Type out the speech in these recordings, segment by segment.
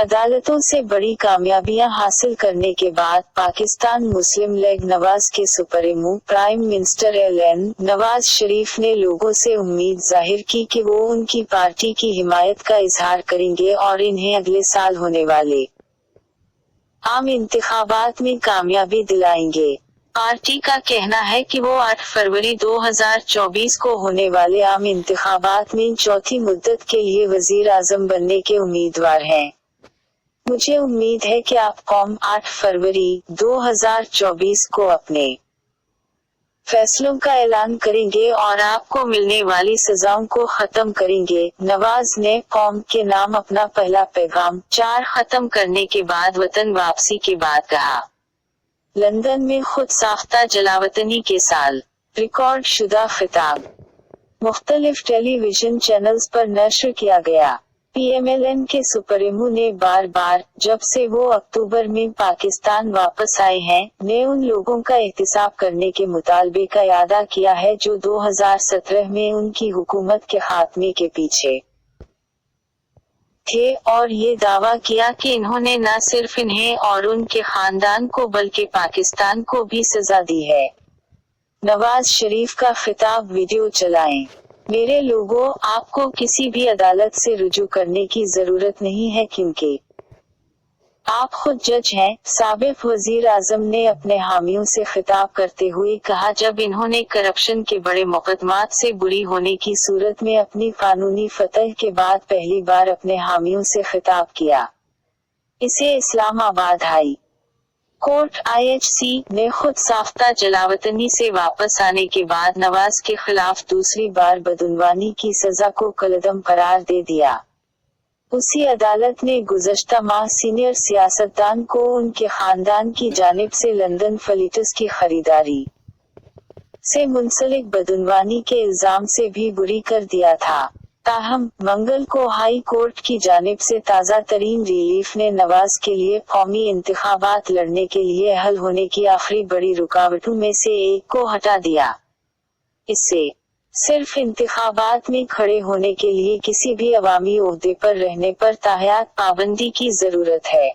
अदालतों से बड़ी कामयाबियां हासिल करने के बाद पाकिस्तान मुस्लिम लीग नवाज के supremo prime minister LN. Nawaz Sharif ने लोगों से उम्मीद जाहिर की कि वो उनकी पार्टी की हिमायत का इजहार करेंगे और इन्हें अगले साल होने वाले आम इंतखाबात में कामयाबी दिलाएंगे। पार्टी का कहना है कि वो 8 फरवरी 2024 को होने वाले आम इंतखाबात में चौथी मुद्दत के लिए वजीर आजम बनने के उम्मीदवार हैं। मुझे उम्मीद है कि आप कौम 8 फरवरी 2024 को अपने फैसलों का ऐलान करेंगे और आपको मिलने वाली सजाओं को खत्म करेंगे। नवाज ने कौम के नाम अपना पहला पैगाम 4 खत्म करने के बाद वतन वापसी के बाद कहा। लंदन में खुद साख्ता जलावतनी के साल रिकॉर्ड शुदा खिताब मुख्तलिफ टेलीविजन चैनल्स पर नश्र किया गया। पीएमएलएन के सुप्रीमो ने बार बार जब से वो अक्टूबर में पाकिस्तान वापस आए हैं ने उन लोगों का एहतिसाब करने के मुतालबे का इरादा किया है जो 2017 में उनकी हुकूमत के खात्मे के पीछे थे और ये दावा किया कि इन्होंने न सिर्फ इन्हें और उनके खानदान को बल्कि पाकिस्तान को भी सजा दी है। नवाज शरीफ का खिताब वीडियो चलाएं। मेरे लोगों, आपको किसी भी अदालत से रुजू करने की जरूरत नहीं है क्योंकि आप खुद जज हैं। साबिक वजीर आजम ने अपने हामियों से खिताब करते हुए कहा जब इन्होंने करप्शन के बड़े मुकदमात से बुरी होने की सूरत में अपनी कानूनी फतह के बाद पहली बार अपने हामियों से खिताब किया। इसे इस्लामाबाद हाई कोर्ट IHC ने खुद साख्ता जलावतनी से वापस आने के बाद नवाज के खिलाफ दूसरी बार बदउनवानी की सजा को कलअदम करार दे दिया। उसी अदालत ने गुज़श्ता माह सीनियर सियासतदान को उनके खानदान की जानिब से लंदन फ्लीट्स की खरीदारी से मुंसलिक बदउनवानी के इल्जाम से भी बुरी कर दिया था। ताहम मंगल को हाई कोर्ट की जानिब से ताज़ा तरीन रिलीफ ने नवाज के लिए कौमी इंतखाबात लड़ने के लिए हल होने की आखिरी बड़ी रुकावटों में से एक को हटा दिया। इससे सिर्फ इंतखाबात में खड़े होने के लिए किसी भी अवामी ओहदे पर रहने पर ताहयात पाबंदी की जरूरत है।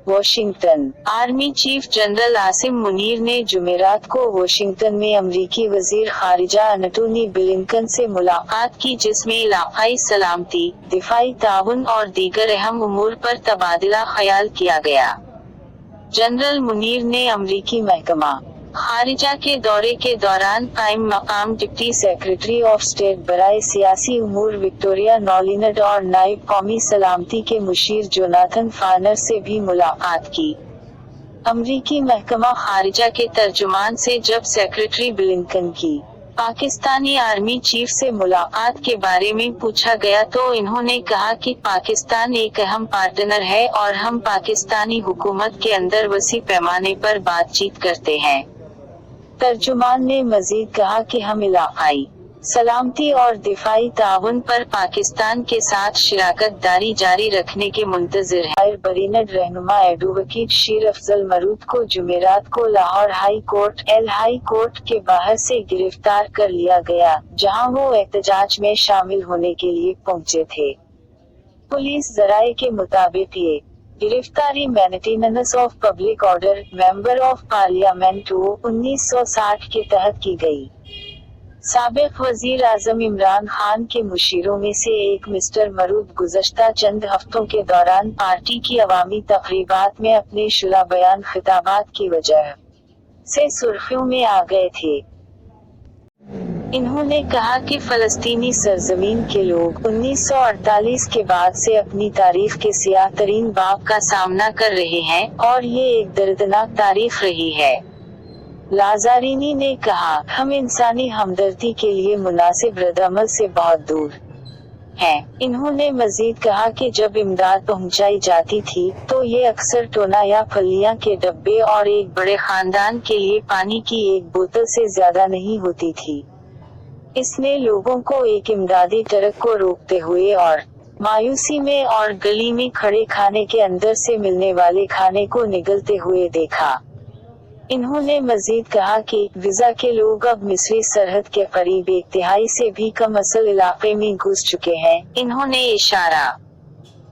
Washington army chief general Asim Munir ने जुमेरात को वाशिंगटन में अमरीकी वजीर खारिजा एंटोनी ब्लिंकन से मुलाकात की जिसमें इलाकाई सलामती, दिफाई ताउन और दीगर अहम उमूर पर तबादला ख्याल किया गया। जनरल मुनीर ने अमरीकी महकमा खारिजा के दौरे के दौरान कायम मकाम डिप्टी सेक्रेटरी ऑफ स्टेट बराए सियासी उमूर विक्टोरिया नॉलिनड और नायब कौमी सलामती के मुशीर जोनाथन फानर से भी मुलाकात की। अमरीकी महकमा खारिजा के तर्जुमान से जब सेक्रेटरी ब्लिंकन की पाकिस्तानी आर्मी चीफ से मुलाकात के बारे में पूछा गया तो इन्होंने कहा कि पाकिस्तान एक अहम पार्टनर है और हम पाकिस्तानी हुकूमत के अंदर वसी पैमाने पर बातचीत करते हैं। तर्जुमान ने मजीद कहा कि हम इलाकाई सलामती और दिफाई ताउन पर पाकिस्तान के साथ शिराकत दारी जारी रखने के मुंतज़िर हैं। बरीनड रहनुमा एडवोकेट शीर अफजल मरूद को जुमेरात को लाहौर हाई कोर्ट के बाहर से गिरफ्तार कर लिया गया जहां वो एहतजाज में शामिल होने के लिए पहुंचे थे। पुलिस जराये के मुताबिक ये गिरफ्तारी maintenance of public order member of parliament 1960 के तहत की गई। साबिक वजीर आजम इमरान खान के मुशीरों में से एक मिस्टर मरूद गुज़श्ता चंद हफ्तों के दौरान पार्टी की अवामी तकरीबात में अपने शुला बयान खिताबात की वजह से सुर्खियों में आ गए थे। इन्होंने कहा कि फलस्तीनी सरजमीन के लोग 1948 के बाद से अपनी तारीख के सियाह तरीन बाब का सामना कर रहे हैं और ये एक दर्दनाक तारीख रही है। लाजारिनी ने कहा, हम इंसानी हमदर्दी के लिए मुनासिब रद्दअमल से बहुत दूर हैं। इन्होंने मजीद कहा कि जब इमदाद पहुंचाई जाती थी तो ये अक्सर टोना या फलियां के डब्बे और एक बड़े खानदान के लिए पानी की एक बोतल से ज्यादा नहीं होती थी। इसने लोगों को एक इमदादी ट्रक को रोकते हुए और मायूसी में और गली में खड़े खाने के अंदर से मिलने वाले खाने को निगलते हुए देखा। इन्होंने मजीद कहा कि गिजा के लोग अब मिस्री सरहद के करीब एक तिहाई से भी कम असल इलाके में घुस चुके हैं। इन्होंने इशारा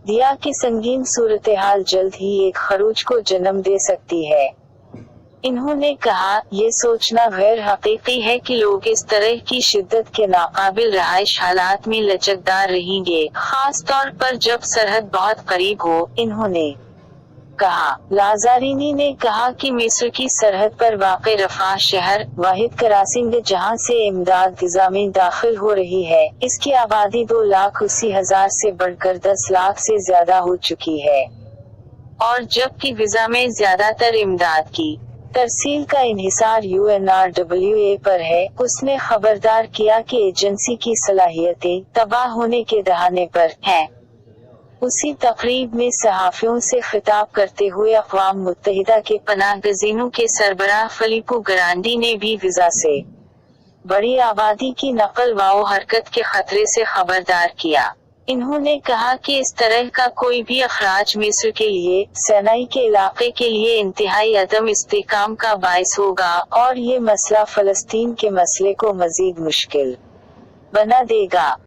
दिया कि संगीन सूरत-ए-हाल जल्द ही एक खरूज को जन्म दे सकती है। इन्होंने कहा, ये सोचना गैर हकीकी है कि लोग इस तरह की शिद्दत के नाकाबिल रहाइश हालात में लचकदार रहेंगे, खास तौर पर जब सरहद बहुत करीब हो। इन्होंने कहा, लाजारिनी ने कहा कि मिस्र की सरहद पर वाक़े रफ़ा शहर, वाहिद करासिंग जहां से इमदाद ग़िज़ा में दाखिल हो रही है, इसकी आबादी 2,80,000 से बढ़कर 10 लाख से ज्यादा हो चुकी है, और जबकि ग़िज़ा में ज्यादातर इमदाद की तरसील का इन्हिसार UNRWA पर है। उसने खबरदार किया कि एजेंसी की सलाहियतें तबाह होने के दहाने पर हैं। उसी तकरीब में सहाफ़ियों से खिताब करते हुए अक़वाम मुत्तहिदा के पनाह गज़ीनों के सरबराह फिलिपो ग्रांडी ने भी ग़िज़ा से बड़ी आबादी की नकल व हरकत के खतरे से खबरदार किया। इन्होंने कहा कि इस तरह का कोई भी अखराज मिस्र के लिए, सैनाई के इलाके के लिए इंतहाई अदम इस्तेहकाम का बाइस होगा, और ये मसला फ़लस्तीन के मसले को मज़ीद मुश्किल बना देगा।